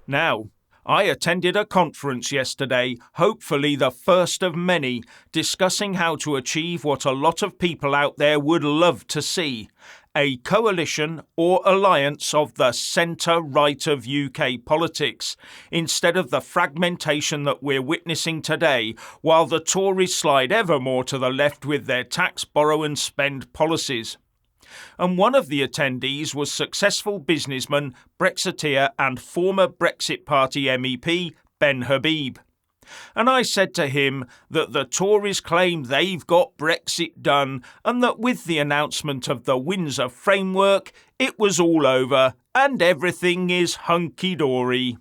Now, I attended a conference yesterday, hopefully the first of many, discussing how to achieve what a lot of people out there would love to see: a coalition or alliance of the centre-right of UK politics, instead of the fragmentation that we're witnessing today, while the Tories slide ever more to the left with their tax, borrow and spend policies. And one of the attendees was successful businessman, Brexiteer and former Brexit Party MEP Ben Habib. And I said to him that the Tories claim they've got Brexit done and that with the announcement of the Windsor Framework, it was all over and everything is hunky-dory.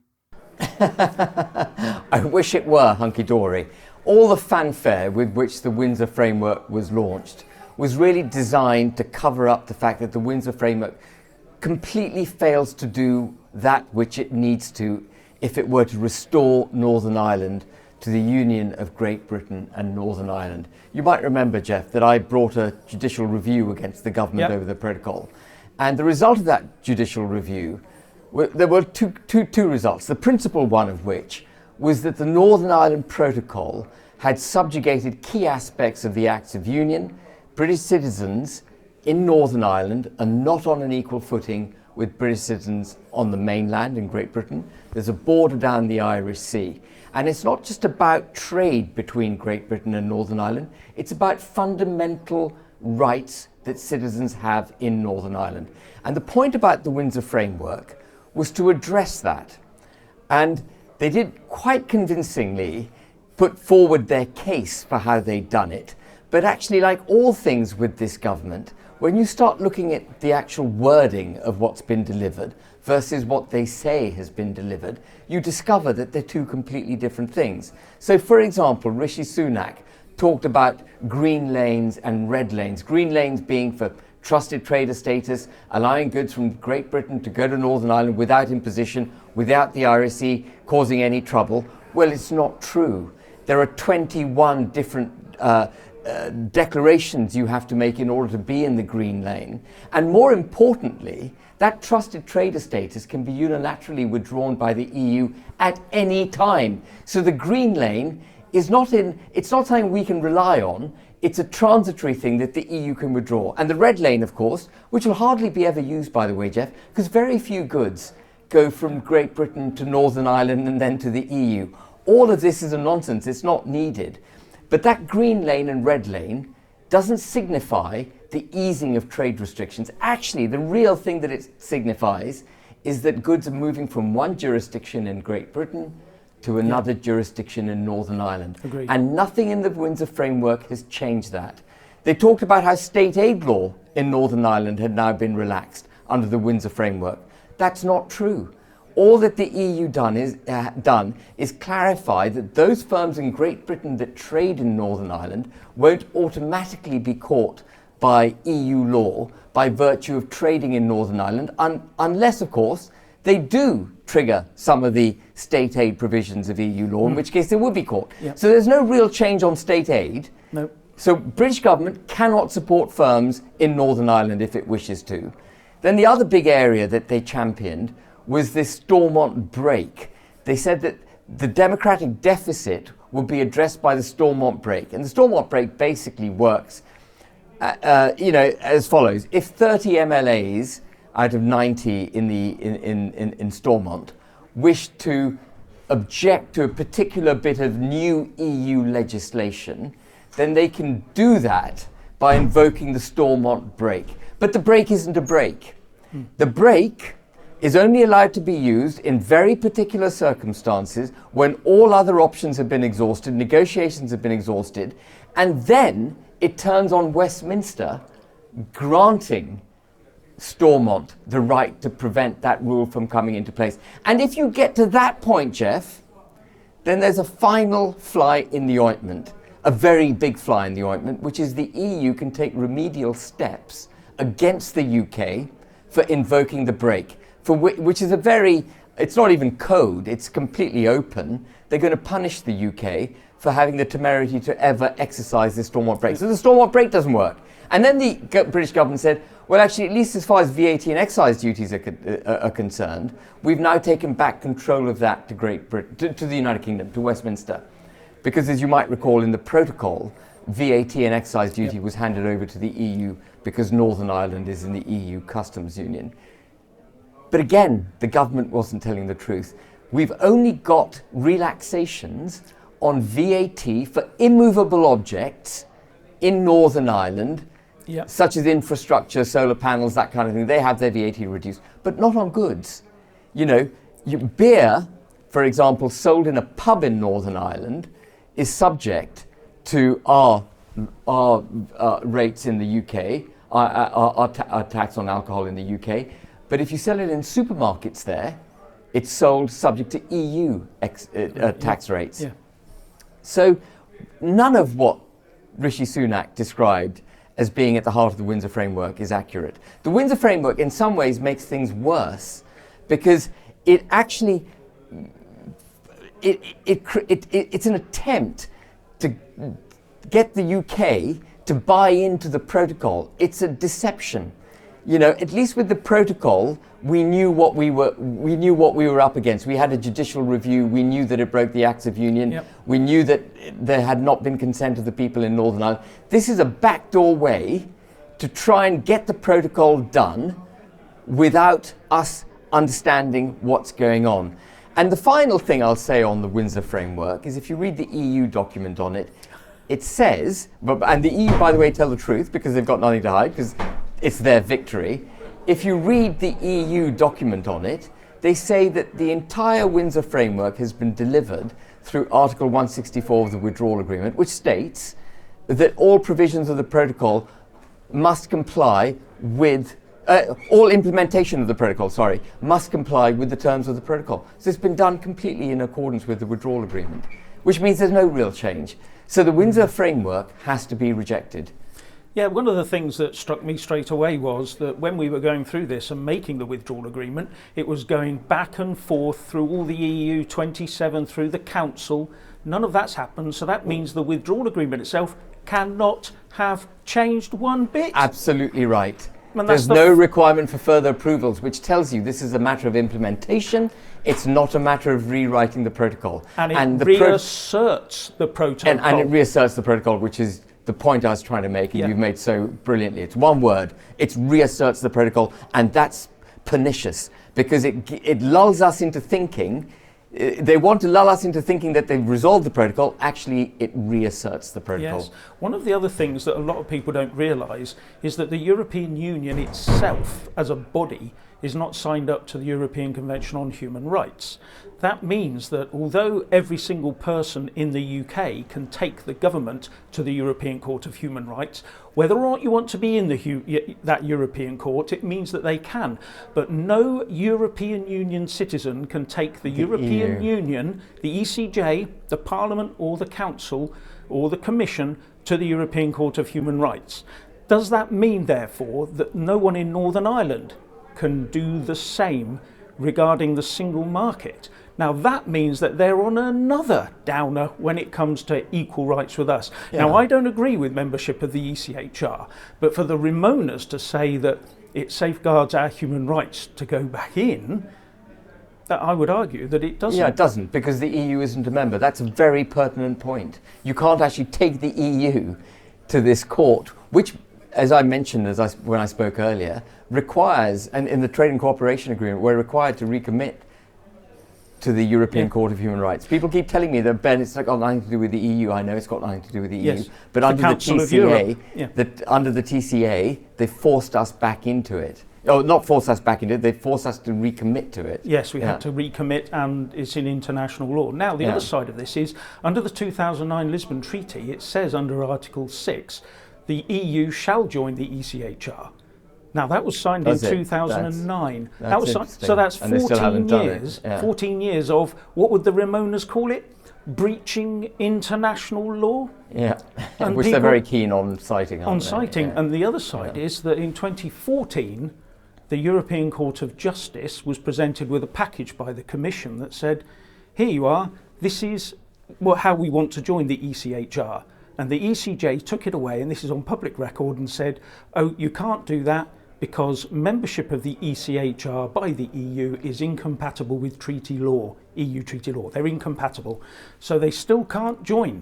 I wish it were hunky-dory. All the fanfare with which the Windsor Framework was launched was really designed to cover up the fact that the Windsor Framework completely fails to do that which it needs to if it were to restore Northern Ireland to the union of Great Britain and Northern Ireland. You might remember, Jeff, that I brought a judicial review against the government over the protocol. And the result of that judicial review, there were two results. The principal one of which was that the Northern Ireland Protocol had subjugated key aspects of the Acts of Union. British citizens in Northern Ireland are not on an equal footing with British citizens on the mainland in Great Britain. There's a border down the Irish Sea. And it's not just about trade between Great Britain and Northern Ireland, it's about fundamental rights that citizens have in Northern Ireland. And the point about the Windsor Framework was to address that. And they did quite convincingly put forward their case for how they'd done it. But actually, like all things with this government, when you start looking at the actual wording of what's been delivered versus what they say has been delivered, you discover that they're two completely different things. So, for example, Rishi Sunak talked about green lanes and red lanes. Green lanes being for trusted trader status, allowing goods from Great Britain to go to Northern Ireland without imposition, without the Irish Sea causing any trouble. Well, it's not true. There are 21 different declarations you have to make in order to be in the green lane. And more importantly, that trusted trader status can be unilaterally withdrawn by the EU at any time. So the green lane is it's not something we can rely on. It's a transitory thing that the EU can withdraw. And the red lane, of course, which will hardly be ever used, by the way, Jeff, because very few goods go from Great Britain to Northern Ireland and then to the EU. All of this is a nonsense. It's not needed. But that green lane and red lane doesn't signify the easing of trade restrictions. Actually, the real thing that it signifies is that goods are moving from one jurisdiction in Great Britain to another jurisdiction in Northern Ireland. Agreed. And nothing in the Windsor Framework has changed that. They talked about how state aid law in Northern Ireland had now been relaxed under the Windsor Framework. That's not true. All that the EU done is clarify that those firms in Great Britain that trade in Northern Ireland won't automatically be caught by EU law by virtue of trading in Northern Ireland, unless, of course, they do trigger some of the state aid provisions of EU law, in which case they would be caught. Yep. So there's no real change on state aid. No. So British government cannot support firms in Northern Ireland if it wishes to. Then the other big area that they championed was this Stormont break. They said that the democratic deficit would be addressed by the Stormont break. And the Stormont break basically works as follows. If 30 MLAs out of 90 in Stormont wish to object to a particular bit of new EU legislation, then they can do that by invoking the Stormont break. But the break isn't a break. The break is only allowed to be used in very particular circumstances when all other options have been exhausted, negotiations have been exhausted, and then it turns on Westminster granting Stormont the right to prevent that rule from coming into place. And if you get to that point, Jeff, then there's a final fly in the ointment, a very big fly in the ointment, which is the EU can take remedial steps against the UK for invoking the break, which is it's not even code, it's completely open. They're going to punish the UK for having the temerity to ever exercise this Stormont break. So the Stormont break doesn't work. And then the British government said, Well, actually, at least as far as VAT and excise duties are concerned, we've now taken back control of that to Great Britain, to the United Kingdom, to Westminster. Because as you might recall in the protocol, VAT and excise duty was handed over to the EU because Northern Ireland is in the EU customs union. But again, the government wasn't telling the truth. We've only got relaxations on VAT for immovable objects in Northern Ireland, such as infrastructure, solar panels, that kind of thing. They have their VAT reduced, but not on goods. You know, beer, for example, sold in a pub in Northern Ireland is subject to our rates in the UK, our tax on alcohol in the UK. But if you sell it in supermarkets there, it's sold subject to EU tax rates. Yeah. So none of what Rishi Sunak described as being at the heart of the Windsor Framework is accurate. The Windsor Framework in some ways makes things worse because it actually, it's an attempt to get the UK to buy into the protocol. It's a deception. You know, at least with the protocol, we knew what we were up against. We had a judicial review. We knew that it broke the Acts of Union. Yep. We knew that there had not been consent of the people in Northern Ireland. This is a backdoor way to try and get the protocol done without us understanding what's going on. And the final thing I'll say on the Windsor Framework is if you read the EU document on it, it says, and the EU, by the way, tell the truth because they've got nothing to hide because it's their victory. If you read the EU document on it, they say that the entire Windsor Framework has been delivered through Article 164 of the Withdrawal Agreement, which states that all provisions of the protocol must comply with, all implementation of the protocol, must comply with the terms of the protocol. So it's been done completely in accordance with the Withdrawal Agreement, which means there's no real change. So the Windsor Framework has to be rejected. Yeah, one of the things that struck me straight away was that when we were going through this and making the withdrawal agreement, it was going back and forth through all the EU 27, through the Council. None of that's happened, so that means the withdrawal agreement itself cannot have changed one bit. Absolutely right. There's no requirement for further approvals, which tells you this is a matter of implementation. It's not a matter of rewriting the protocol. And it reasserts the protocol. And it reasserts the protocol, which is the point I was trying to make, and you've made so brilliantly. It's one word. It reasserts the protocol, and that's pernicious because it lulls us into thinking. They want to lull us into thinking that they've resolved the protocol. Actually, it reasserts the protocol. Yes. One of the other things that a lot of people don't realise is that the European Union itself, as a body, is not signed up to the European Convention on Human Rights. That means that although every single person in the UK can take the government to the European Court of Human Rights, whether or not you want to be in that European Court, it means that they can. But no European Union citizen can take the European Union, the ECJ, the Parliament or the Council or the Commission to the European Court of Human Rights. Does that mean, therefore, that no one in Northern Ireland can do the same regarding the single market? Now that means that they're on another downer when it comes to equal rights with us. Yeah. Now I don't agree with membership of the ECHR, but for the Remoaners to say that it safeguards our human rights to go back in, that I would argue that it doesn't. Yeah, it doesn't, because the EU isn't a member. That's a very pertinent point. You can't actually take the EU to this court, which, as I mentioned when I spoke earlier, requires, and in the Trade and Cooperation Agreement, we're required to recommit to the European Court of Human Rights. People keep telling me that, Ben, it's got nothing to do with the EU. I know it's got nothing to do with the EU. But under the TCA, under the TCA, they forced us back into it. Oh, not forced us back into it, they forced us to recommit to it. Yes, we had to recommit, and it's in international law. Now, the other side of this is, under the 2009 Lisbon Treaty, it says under Article 6, the EU shall join the ECHR. Now that was signed in 2009. That was signed, so that's 14 years. 14 years of, what would the Remoaners call it? Breaching international law. Yeah, and which they're very keen on citing. And the other side is that in 2014, the European Court of Justice was presented with a package by the Commission that said, here you are, this is how we want to join the ECHR. And the ECJ took it away, and this is on public record, and said, oh, you can't do that because membership of the ECHR by the EU is incompatible with treaty law, EU treaty law. They're incompatible. So they still can't join.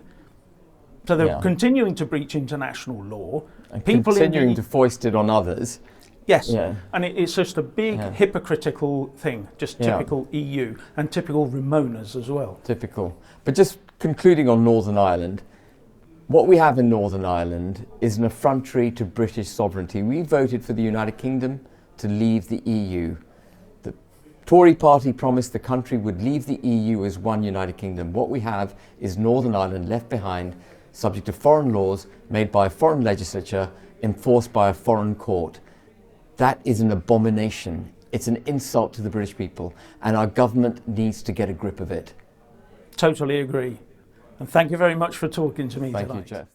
So they're continuing to breach international law. And continuing to foist it on others. Yes, and it's just a big hypocritical thing, just typical EU and typical Remoaners as well. Typical. But just concluding on Northern Ireland, what we have in Northern Ireland is an effrontery to British sovereignty. We voted for the United Kingdom to leave the EU. The Tory party promised the country would leave the EU as one United Kingdom. What we have is Northern Ireland left behind, subject to foreign laws made by a foreign legislature, enforced by a foreign court. That is an abomination. It's an insult to the British people, and our government needs to get a grip of it. Totally agree. And thank you very much for talking to me tonight. Thank you, Jeff.